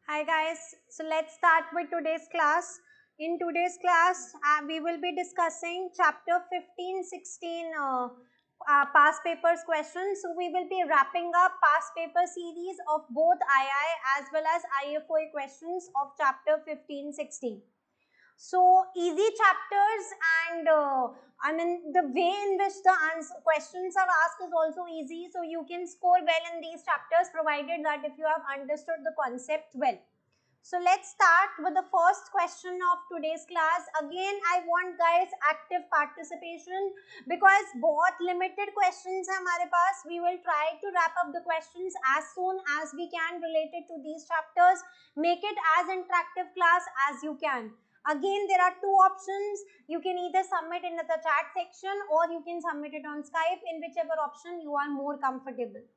Hi guys, so let's start with today's class. In today's class, we will be discussing chapter 15, 16 past papers questions. So we will be wrapping up past paper series of both II as well as IFOA questions of chapter 15, 16. So easy chapters and the way in which the questions are asked is also easy. So you can score well in these chapters provided that if you have understood the concept well. So let's start with the first question of today's class. Again, I want guys active participation because बहुत limited questions हैं हमारे पास. We will try to wrap up the questions as soon as we can related to these chapters. Make it as interactive class as you can. Again, there are two options. You can either submit in the chat section or you can submit it on Skype, in whichever option you are more comfortable.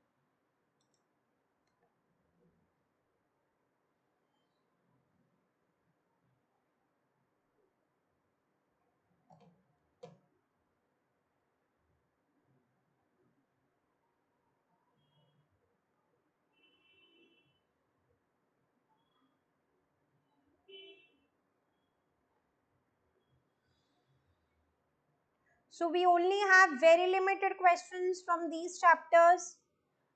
So we only have very limited questions from these chapters.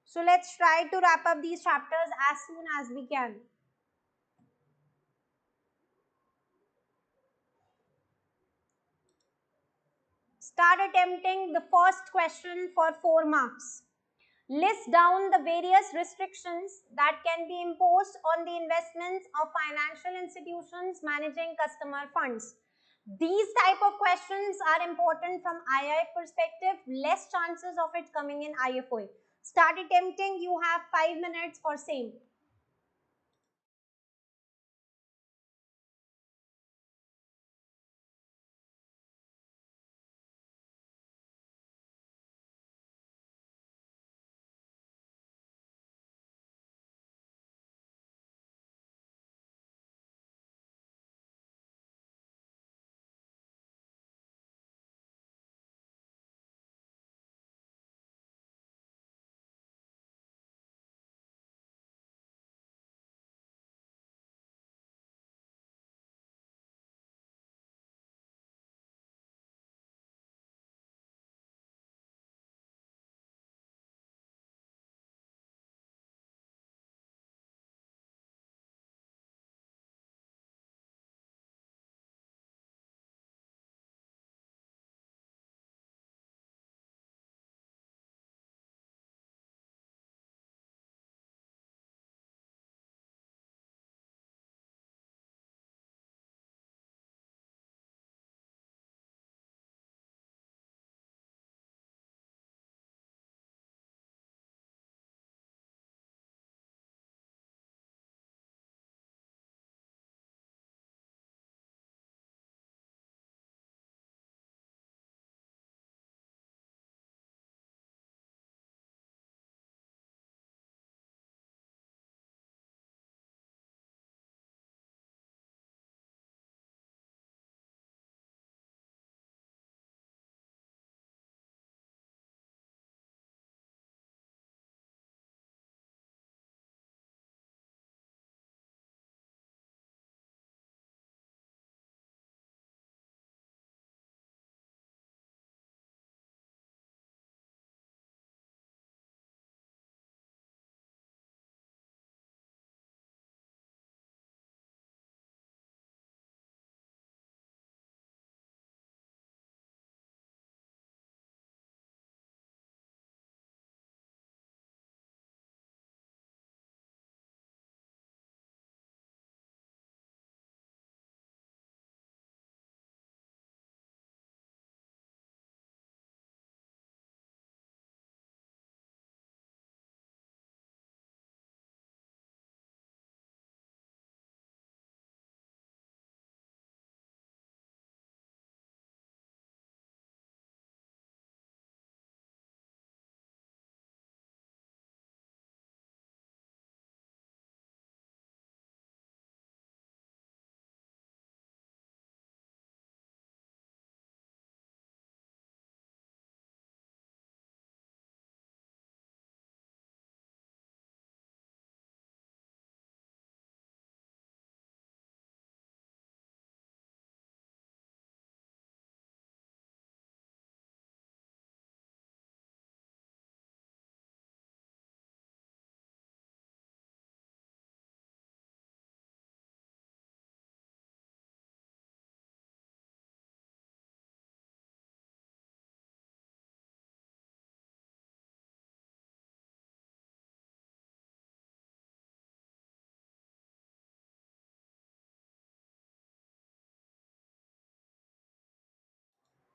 So let's try to wrap up these chapters as soon as we can. Start attempting the first question for 4 marks. List down the various restrictions that can be imposed on the investments of financial institutions managing customer funds. These type of questions are important from II perspective, less chances of it coming in IFOA. Start attempting, you have 5 minutes for same.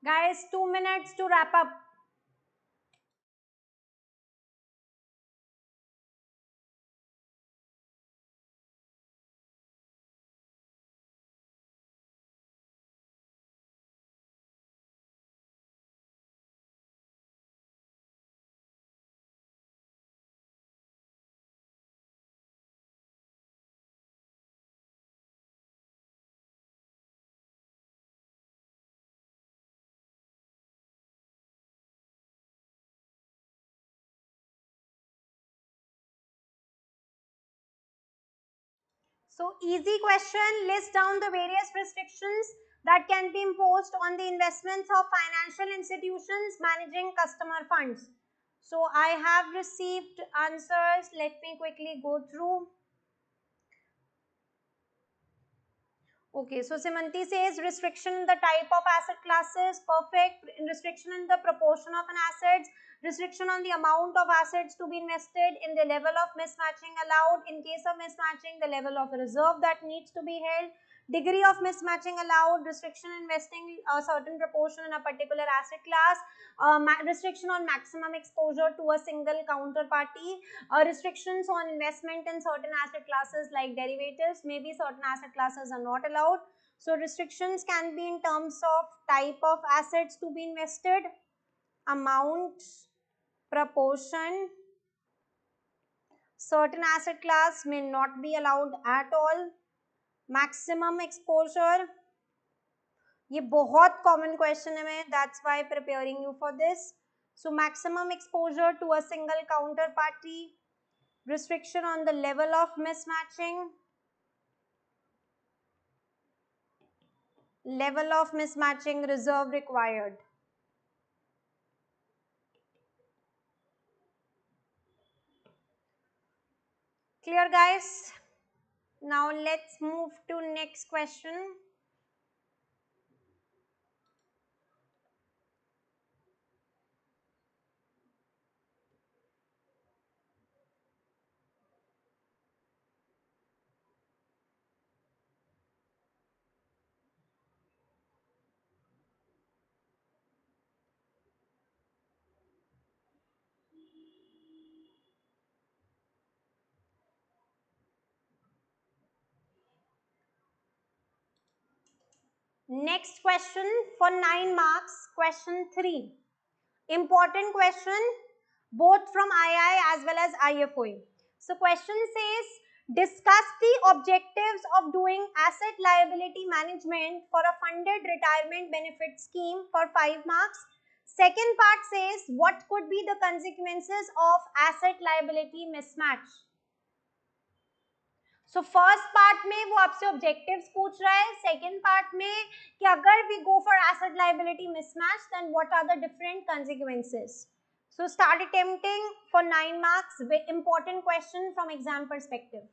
Guys, 2 minutes to wrap up. So easy question, list down the various restrictions that can be imposed on the investments of financial institutions managing customer funds. So I have received answers. Let me quickly go through. Okay, so Simanti says restriction in the type of asset classes, perfect. Restriction in the proportion of an assets, restriction on the amount of assets to be invested, in the level of mismatching allowed, in case of mismatching, the level of reserve that needs to be held, degree of mismatching allowed, restriction investing a certain proportion in a particular asset class, restriction on maximum exposure to a single counterparty, restrictions on investment in certain asset classes like derivatives, maybe certain asset classes are not allowed. So restrictions can be in terms of type of assets to be invested, amount, proportion. Certain asset class may not be allowed at all. Maximum exposure, ये बहुत common question है, that's why preparing you for this. So maximum exposure to a single counterparty, restriction on the level of mismatching, level of mismatching, reserve required. Clear, guys? Now let's move to next question. Next question for 9 marks, question 3. Important question, both from II as well as IFOE. So question says, discuss the objectives of doing asset liability management for a funded retirement benefit scheme for 5 marks. Second part says, what could be the consequences of asset liability mismatch? So first part में वो आपसे objectives पूछ रहा है, second part में कि अगर we go for asset liability mismatch, then what are the different consequences? So start attempting for 9 marks, important question from exam perspective.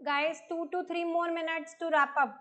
Guys, 2 to 3 more minutes to wrap up.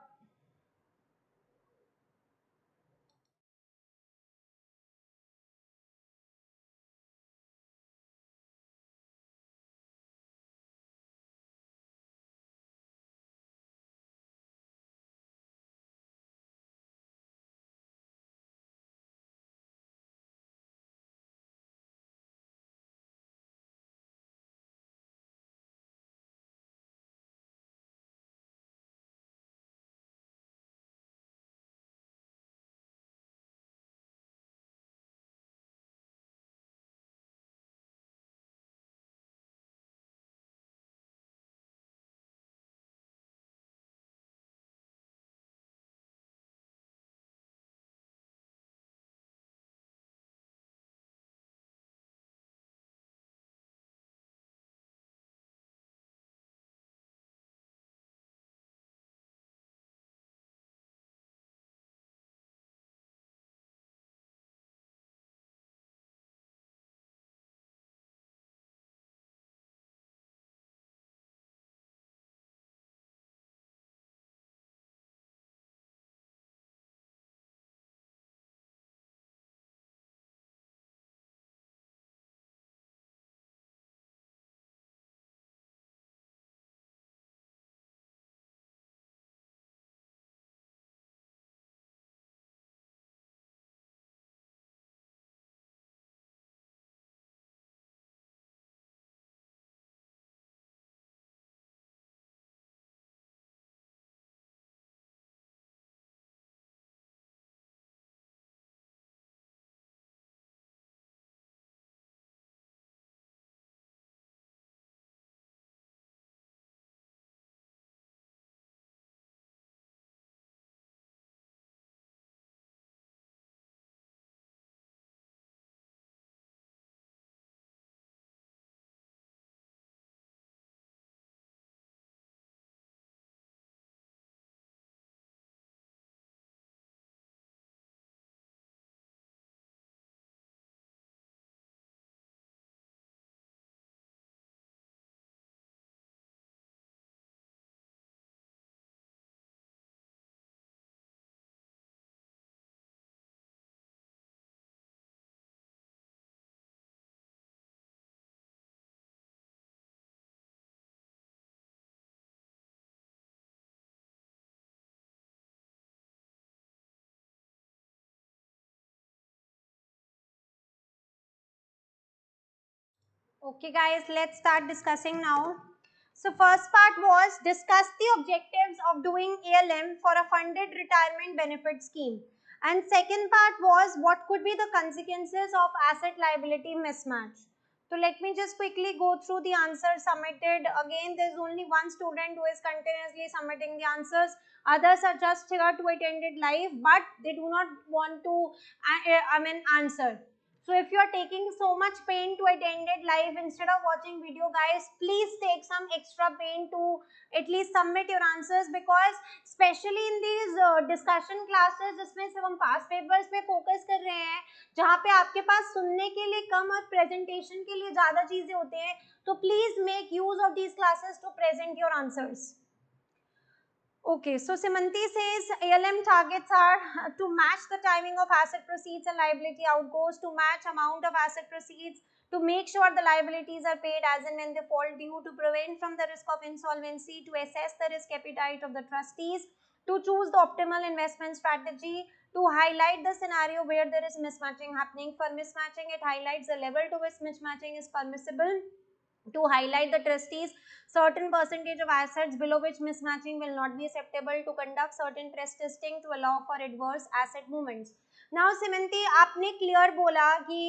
Okay, guys, let's start discussing now. So, first part was discuss the objectives of doing ALM for a funded retirement benefit scheme. And second part was what could be the consequences of asset liability mismatch. So, let me just quickly go through the answers submitted. Again, there's only one student who is continuously submitting the answers. Others are just here to attend it live, but they do not want to, answer. So if you are taking so much pain to attend it live instead of watching video, guys, please take some extra pain to at least submit your answers, because especially in these discussion classes जिसमें सिर्फ हम past papers पे focus कर रहे हैं, जहाँ पे आपके पास सुनने के लिए कम और presentation के लिए ज़्यादा चीजें होते हैं, तो please make use of these classes to present your answers. Okay, so Simanti says ALM targets are to match the timing of asset proceeds and liability outgoes, to match amount of asset proceeds, to make sure the liabilities are paid as and when they fall due, to prevent from the risk of insolvency, to assess the risk appetite of the trustees, to choose the optimal investment strategy, to highlight the scenario where there is mismatching happening. For mismatching, it highlights the level to which mismatching is permissible, to highlight the trustees certain percentage of assets below which mismatching will not be acceptable, to conduct certain stress testing to allow for adverse asset movements. Now Simanti, आपने clear बोला कि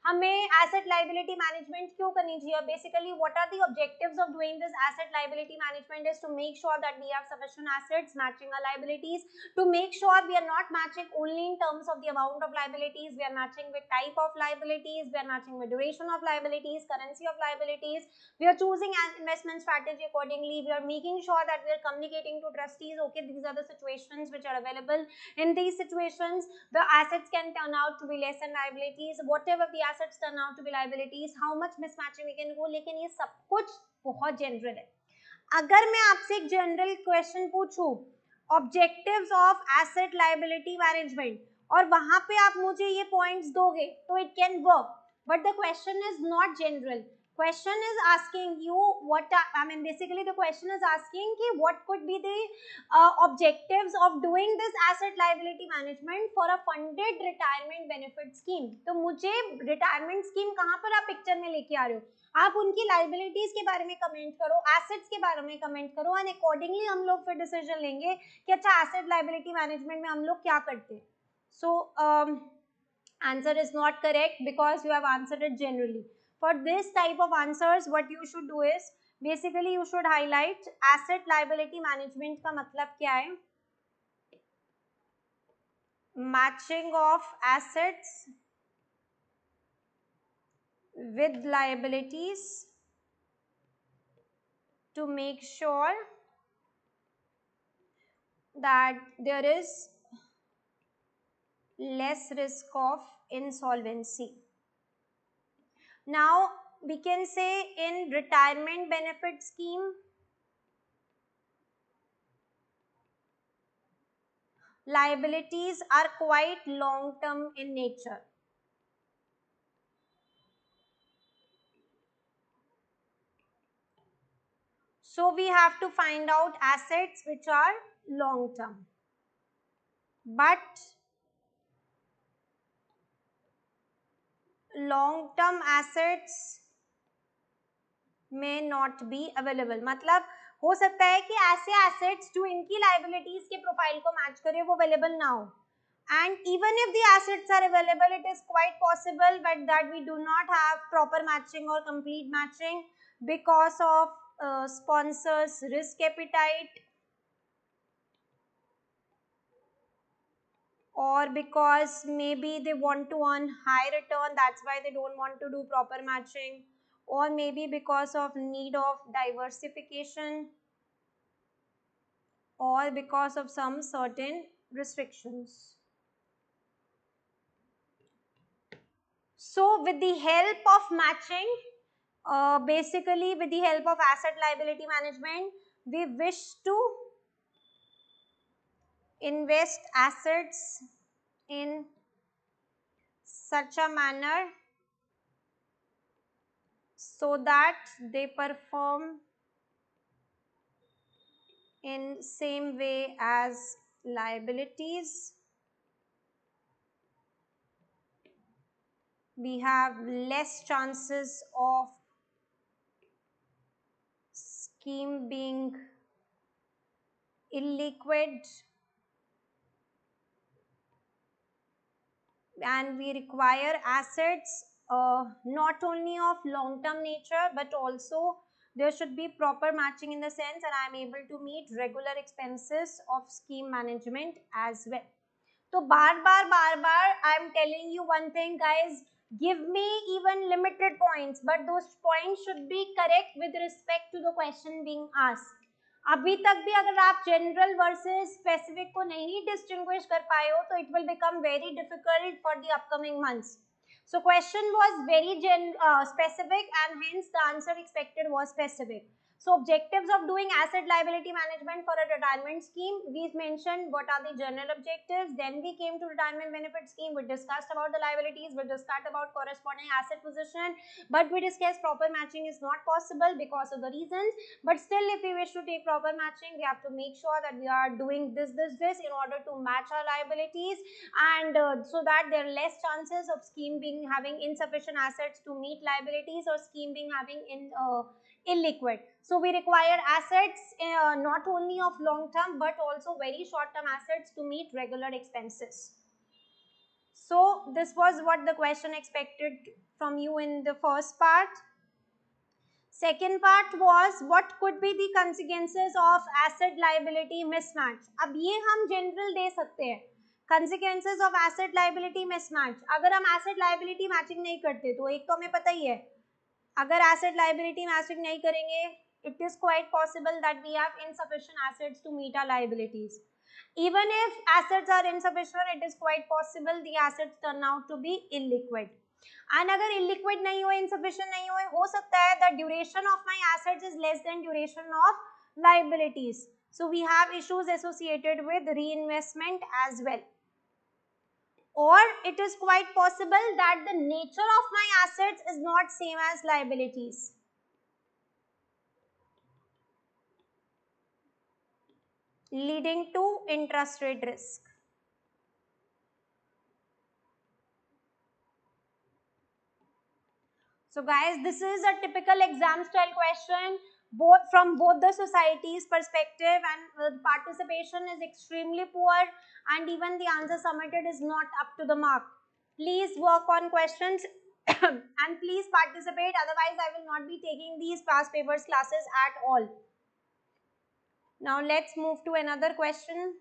हमें asset liability management क्यों करनी चाहिए. Basically what are the objectives of doing this asset liability management is to make sure that we have sufficient assets matching our liabilities, to make sure we are not matching only in terms of the amount of liabilities, we are matching with type of liabilities, we are matching with duration of liabilities, currency of liabilities, we are choosing an investment strategy accordingly, we are making sure that we are communicating to trustees, okay, these are the situations which are available. In these situations, the assets can turn out to be less than liabilities, whatever the assets turn out to be liabilities, how much mismatching we can go. लेकिन ये सब कुछ बहुत general है. अगर मैं आपसे एक जनरल क्वेश्चन पूछूं, objectives of asset liability management, और वहां पे आप मुझे ये पॉइंट्स दोगे तो it can work, but the question is not general. Question is asking you basically the question is asking ki what could be the objectives of doing this asset liability management for a funded retirement benefit scheme. तो मुझे retirement scheme कहाँ पर आप picture में लेके आ रहे हो, आप उनकी लाइबिलिटीज के बारे में कमेंट करो, एसेट्स के बारे में कमेंट करो, एंड अकॉर्डिंगली हम लोग फिर डिसीजन लेंगे कि अच्छा एसेट लाइबिलिटी मैनेजमेंट में हम लोग क्या करते हैं. So answer is not correct because you have answered it generally. For this type of answers what you should do is basically you should highlight asset liability management का मतलब क्या है. Matching of assets with liabilities to make sure that there is less risk of insolvency. Now we can say in retirement benefit scheme, liabilities are quite long term in nature. So we have to find out assets which are long term, but long term assets may not be available. मतलब हो सकता है कि ऐसे assets जो इनकी liabilities के profile को मैच करे वो available ना हो. And even if the assets are available, it is quite possible but that we do not have proper matching or complete matching because of sponsors risk appetite, or because maybe they want to earn high return, that's why they don't want to do proper matching, or maybe because of need of diversification, or because of some certain restrictions. So with the help of matching, basically with the help of asset liability management, we wish to invest assets in such a manner so that they perform in same way as liabilities. We have less chances of scheme being illiquid, and we require assets not only of long term nature but also there should be proper matching in the sense that I am able to meet regular expenses of scheme management as well. तो बार बार I am telling you one thing guys, give me even limited points but those points should be correct with respect to the question being asked. अभी तक भी अगर आप general versus specific को नहीं distinguish कर पाए हो तो it will become very difficult for the upcoming months. So question was very specific and hence the answer expected was specific. So objectives of doing asset liability management for a retirement scheme, we mentioned what are the general objectives, then we came to retirement benefit scheme, we discussed about the liabilities, we discussed about corresponding asset position, but we discussed proper matching is not possible because of the reasons, but still if we wish to take proper matching, we have to make sure that we are doing this in order to match our liabilities, and so that there are less chances of scheme being having insufficient assets to meet liabilities or scheme being having illiquid. So we require assets not only of long term but also very short term assets to meet regular expenses. So this was what the question expected from you in the first part. Second part was what could be the consequences of asset liability mismatch. अब ये हम general दे सकते हैं. Consequences of asset liability mismatch. अगर हम asset liability matching नहीं करते तो एक तो हमें पता ही है, अगर asset liability matching नहीं करेंगे, it is quite possible that we have insufficient assets to meet our liabilities. Even if assets are insufficient, it is quite possible the assets turn out to be illiquid. And अगर illiquid नहीं हुए, insufficient नहीं हुए, हो सकता है the duration of my assets is less than duration of liabilities. So we have issues associated with reinvestment as well. Or it is quite possible that the nature of my assets is not same as liabilities. Leading to interest rate risk. So guys, this is a typical exam style question, both from both the society's perspective, and the participation is extremely poor, and even the answer submitted is not up to the mark. Please work on questions and please participate, otherwise I will not be taking these past papers classes at all. Now let's move to another question.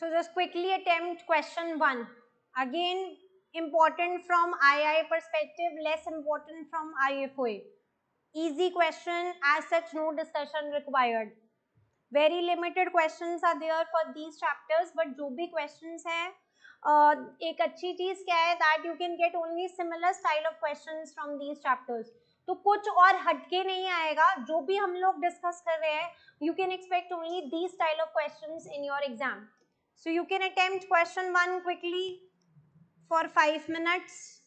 So just quickly attempt question 1. Again, important from II perspective, less important from IFOA. Easy question, as such no discussion required. Very limited questions are there for these chapters, but जो भी questions हैं, एक अच्छी चीज़ क्या है that you can get only similar style of questions from these chapters. तो कुछ और हटके नहीं आएगा, जो भी हम लोग डिस्कस कर रहे हैं, you can expect only these style of questions in your exam. So you can attempt question 1 quickly for 5 minutes.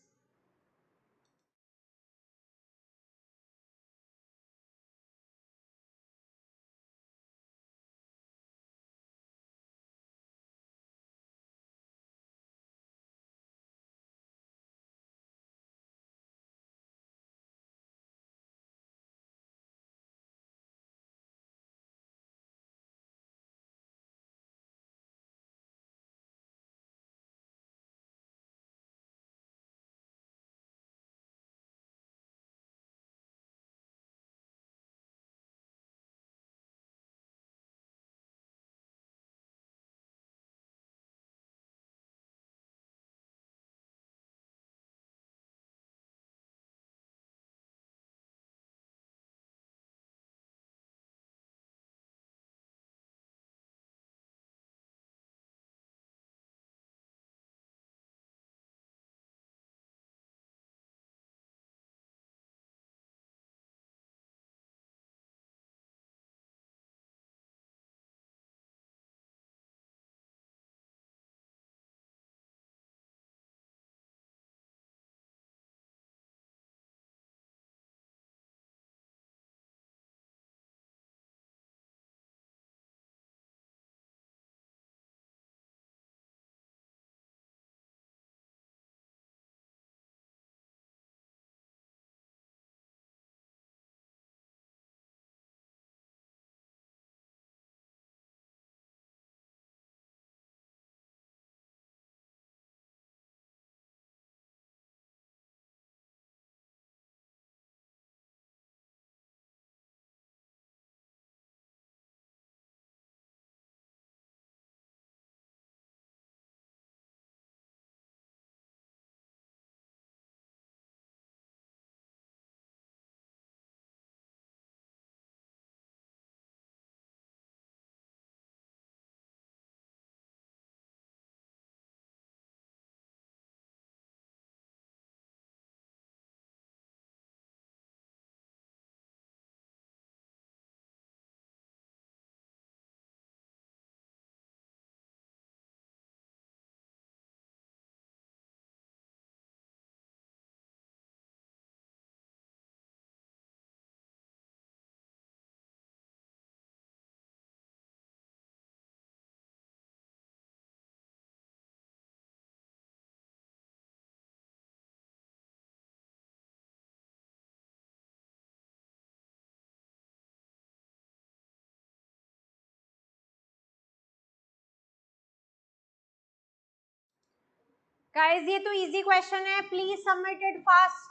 Guys ये तो इजी क्वेश्चन है, please submit it fast.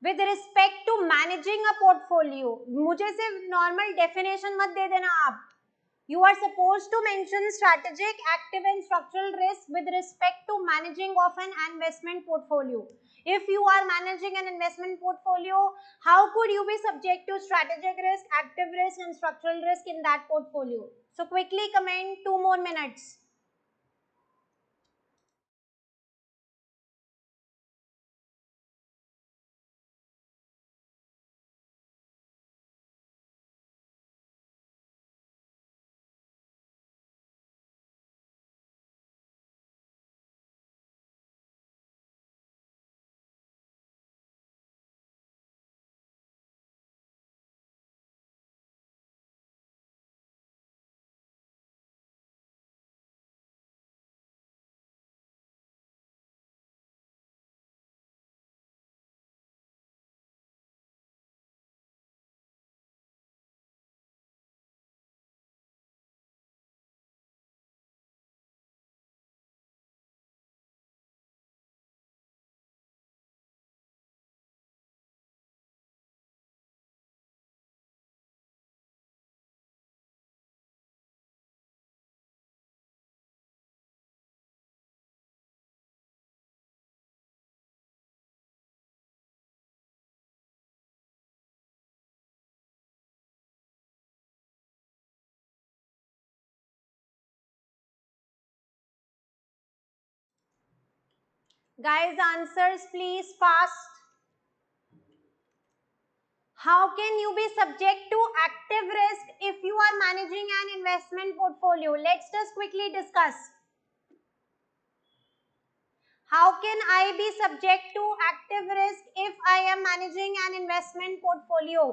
With respect to managing a portfolio, मुझे सिर्फ normal definition मत दे देना आप. You are supposed to mention strategic, active and structural risk with respect to managing of an investment portfolio. If you are managing an investment portfolio, how could you be subject to strategic risk, active risk and structural risk in that portfolio? So quickly comment, 2 more minutes. Guys, answers please fast. How can you be subject to active risk if you are managing an investment portfolio? Let's just quickly discuss. How can I be subject to active risk if I am managing an investment portfolio?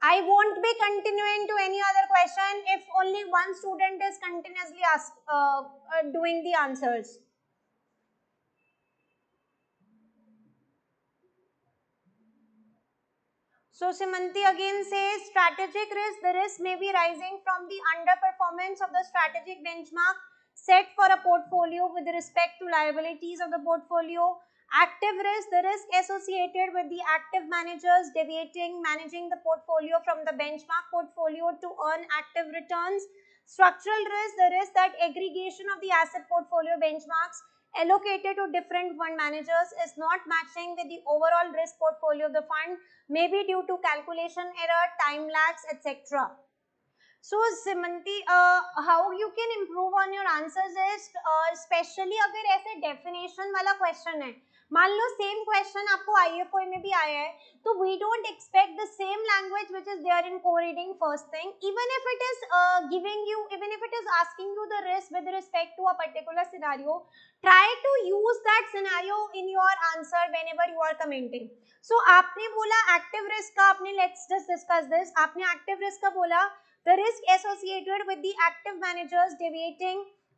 I won't be continuing to any other question if only one student is continuously doing the answers. So Simanti again says strategic risk, the risk may be rising from the underperformance of the strategic benchmark set for a portfolio with respect to liabilities of the portfolio. Active risk, the risk associated with the active managers managing the portfolio from the benchmark portfolio to earn active returns. Structural risk, the risk that aggregation of the asset portfolio benchmarks allocated to different fund managers is not matching with the overall risk portfolio of the fund, maybe due to calculation error, time lags, etc. So Simanti, how you can improve on your answers is, especially अगर ऐसे definition वाला question है, मान लो same question आपको IFOI में भी आया है, तो we don't expect the same language which is there in co-reading first thing, even if it is even if it is asking you the risk with respect to a particular scenario, try to use that scenario in your answer whenever you are commenting. So आपने बोला active risk का, आपने let's just discuss this, आपने active risk का बोला the risk associated with the active managers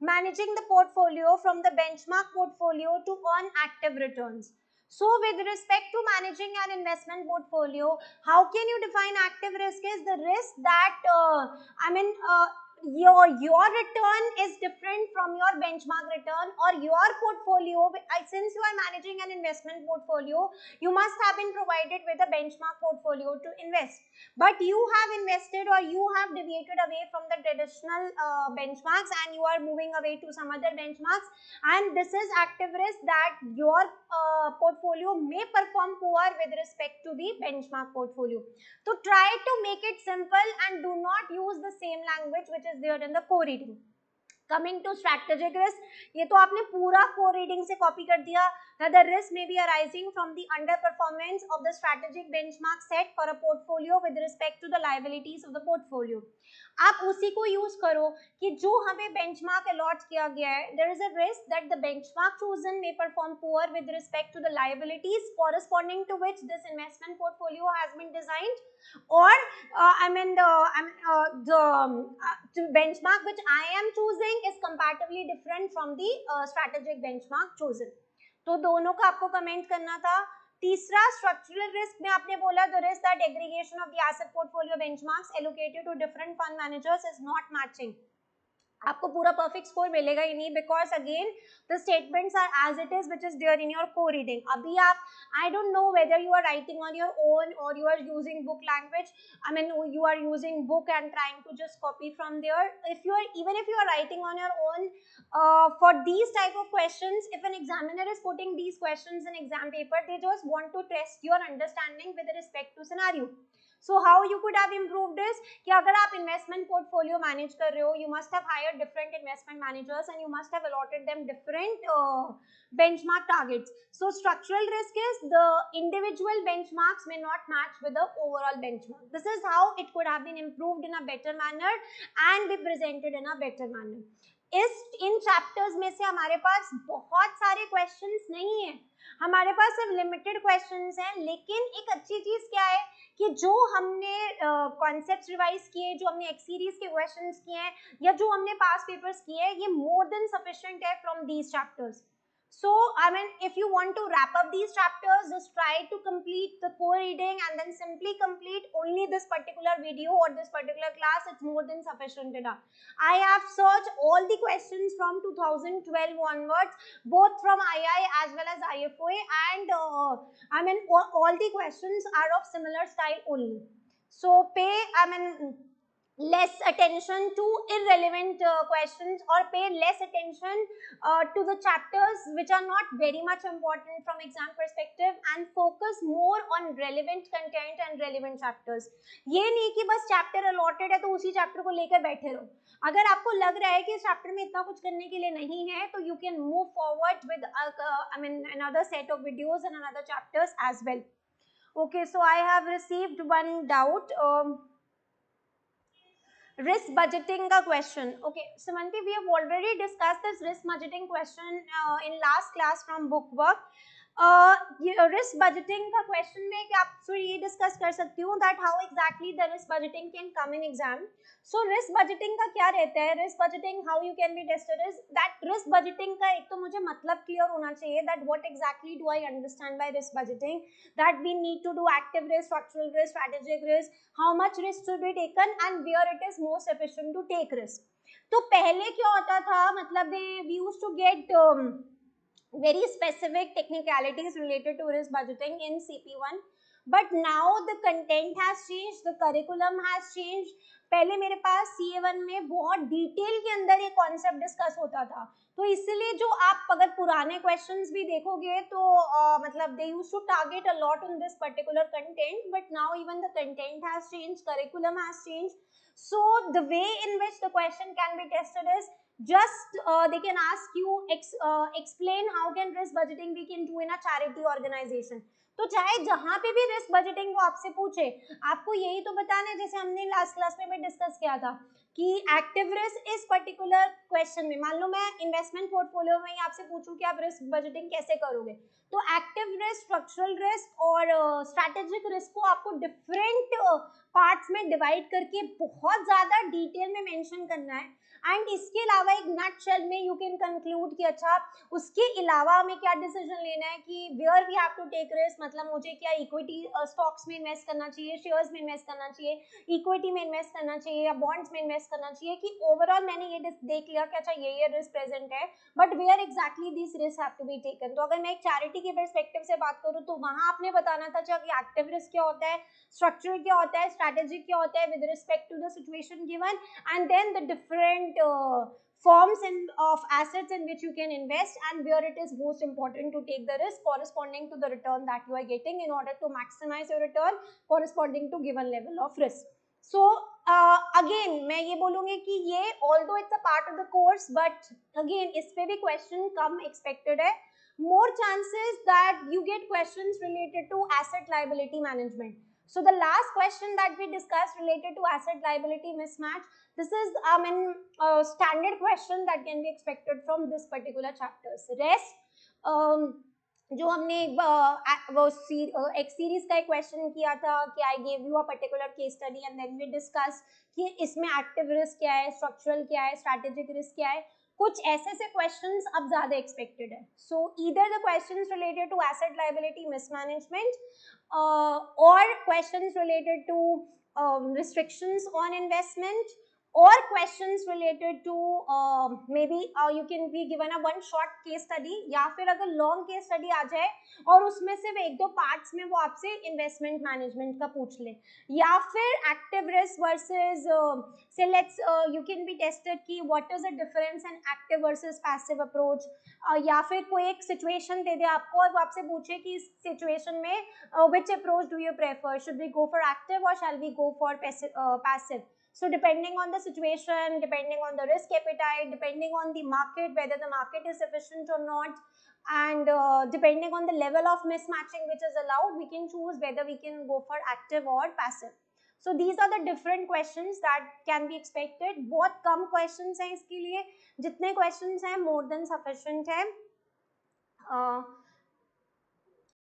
managing the portfolio from the benchmark portfolio to earn active returns. So with respect to managing an investment portfolio, how can you define active risk? Is the risk that your return is different from your benchmark return, or your portfolio, since you are managing an investment portfolio, you must have been provided with a benchmark portfolio to invest, but you have invested or you have deviated away from the traditional benchmarks and you are moving away to some other benchmarks, and this is active risk that your portfolio may perform poor with respect to the benchmark portfolio. So try to make it simple and do not use the same language which is there in the co-reading. Coming to strategic risk, ये तो आपने पूरा co-reading से copy कर दिया, that the risk may be arising from the underperformance of the strategic benchmark set for a portfolio with respect to the liabilities of the portfolio. आप उसी को यूज करो कि जो हमें बेंचमार्क अलॉट किया गया है, there is a risk that the benchmark chosen may perform poor with respect to the liabilities corresponding to which this investment portfolio has been designed, or the benchmark which I am choosing is comparatively different from the strategic benchmark chosen. तो दोनों का आपको comment करना था. तीसरा structural risk में आपने बोला the risk that aggregation of the asset portfolio benchmarks allocated to different fund managers is not matching. आपको पूरा परफेक्ट स्कोर मिलेगा ही नहीं, because again the statements are as it is which is there in your को रीडिंग. अभी आप, I don't know whether you are writing on your own और you are using book language. I mean, you are using book and trying to just copy from there. If you are, even if you are writing on your own, for these type of questions, if an examiner is putting these questions in exam paper, they just want to test your understanding with respect to scenario. So how you could have improved is कि अगर आप investment portfolio manage कर रहे हो, you must have hired different investment managers and you must have allotted them different benchmark targets. So structural risk is the individual benchmarks may not match with the overall benchmark. This is how it could have been improved in a better manner and be presented in a better manner. In chapters में से हमारे पास बहुत सारे questions नहीं है, हमारे पास सिर्फ limited questions हैं, लेकिन एक अच्छी चीज क्या है कि जो हमने कॉन्सेप्ट्स रिवाइज किए, जो हमने एक्स सीरीज के क्वेश्चंस किए हैं या जो हमने पास पेपर्स किए हैं, ये मोर देन सफिशिएंट है from these chapters. So, I mean, if you want to wrap up these chapters, just try to complete the core reading and then simply complete only this particular video or this particular class. It's more than sufficient enough. I have searched all the questions from 2012 onwards, both from II as well as IFOA, and I mean, all the questions are of similar style only. So, less attention to irrelevant questions, or pay less attention to the chapters which are not very much important from exam perspective, and focus more on relevant content and relevant chapters. ये नहीं कि बस chapter allotted है तो उसी chapter को लेकर बैठे रहो. अगर आपको लग रहा है कि इस chapter में इतना कुछ करने के लिए नहीं है, तो you can move forward with another set of videos and another chapters as well. Okay, so I have received one doubt. Risk budgeting का question. Okay, Sumanti, we have already discussed this risk budgeting question in last class from book work. Risk budgeting का question में क्या आपसे ये discuss कर सकती हूँ that how exactly the risk budgeting can come in exam. So risk budgeting का क्या रहता है? Risk budgeting how you can be tested is that risk budgeting का एक तो मुझे मतलब clear होना चाहिए that what exactly do I understand by risk budgeting, that we need to do active risk, structural risk, strategic risk, how much risk should be taken and where it is most efficient to take risk. तो पहले क्या होता था, मतलब we used to get very specific technicalities related to risk budgeting in CP1, but now the content has changed, the curriculum has changed. पहले मेरे पास CA1 में बहुत डिटेल के अंदर ये कॉन्सेप्ट डिस्कस होता था, तो इसलिए जो आप अगर पुराने क्वेश्चंस भी देखोगे तो मतलब they used to target a lot on this particular content, but now even the content has changed, curriculum has changed. So the way in which the question can be tested is just they can ask you explain how can risk budgeting we can do in a charity organization. तो चाहे जहां पे भी risk budgeting को आपसे पूछे, आपको यही तो बताना है, जैसे हमने लास्ट क्लास में भी डिस्कस किया था कि एक्टिव रिस्क इस पर्टिकुलर क्वेश्चन में, मान लो मैं इन्वेस्टमेंट पोर्टफोलियो में आपसे पूछूं कि आप रिस्क बजटिंग कैसे करोगे, तो एक्टिव रिस्क, स्ट्रक्चरल रिस्क और स्ट्रैटेजिक रिस्क को आपको डिफरेंट पार्ट्स में डिवाइड करके बहुत ज्यादा डिटेल में मेंशन करना है. एंड इसके अलावा एक नटशेल में यू कैन कंक्लूड कि अच्छा उसके अलावा हमें क्या डिसीजन लेना है कि where we have to take risk, मतलब मुझे क्या इक्विटी स्टॉक्स में इन्वेस्ट करना चाहिए, शेयर्स में इन्वेस्ट करना चाहिए, इक्विटी में इन्वेस्ट करना चाहिए या बॉन्ड्स में इन्वेस्ट करना चाहिए, कि ओवरऑल मैंने ये देख लिया कि अच्छा ये रिस्क प्रेजेंट है, but where exactly this risk have to be taken. तो अगर मैं एक चैरिटी के पर्सपेक्टिव से बात करूँ तो वहां आपने बताना था कि एक्टिव रिस्क क्या होता है, स्ट्रक्चरल क्या होता है, स्ट्रैटेजिक क्या होता है with respect to the situation given, and then the different forms of assets in which you can invest and where it is most important to take the risk corresponding to the return that you are getting in order to maximize your return corresponding to given level of risk. So again मैं ये बोलूँगी कि ये although it's a part of the course, but again इस पे भी question कम expected है. More chances that you get questions related to asset liability management. So the last question that we discussed related to asset liability mismatch, this is a standard question that can be expected from this particular chapters. Rest जो हमने वो x series का एक question किया था कि I give you a particular case study and then we discuss कि इसमें एक्टिव रिस्क क्या है, स्ट्रक्चरल क्या है, स्ट्रैटेजिक रिस्क क्या है, कुछ ऐसे क्वेश्चंस अब ज्यादा एक्सपेक्टेड है. So either the questions related to asset liability mismanagement or questions related to restrictions on investment or questions related to maybe you can be given a one short case study, या फिर अगर long case study आ जाए और उसमें सिर्फ एक दो parts में वो आपसे investment management का पूछ ले, या फिर active risk versus say let's you can be tested कि what is the difference in active versus passive approach, या फिर कोई एक situation दे दे आपको और वो आपसे पूछे कि इस situation में which approach do you prefer, should we go for active or shall we go for passive. So depending on the situation, depending on the risk appetite, depending on the market, whether the market is sufficient or not, and depending on the level of mismatching which is allowed, we can choose whether we can go for active or passive. So these are the different questions that can be expected. बहुत कम questions हैं इसके लिए, जितने questions हैं more than sufficient है.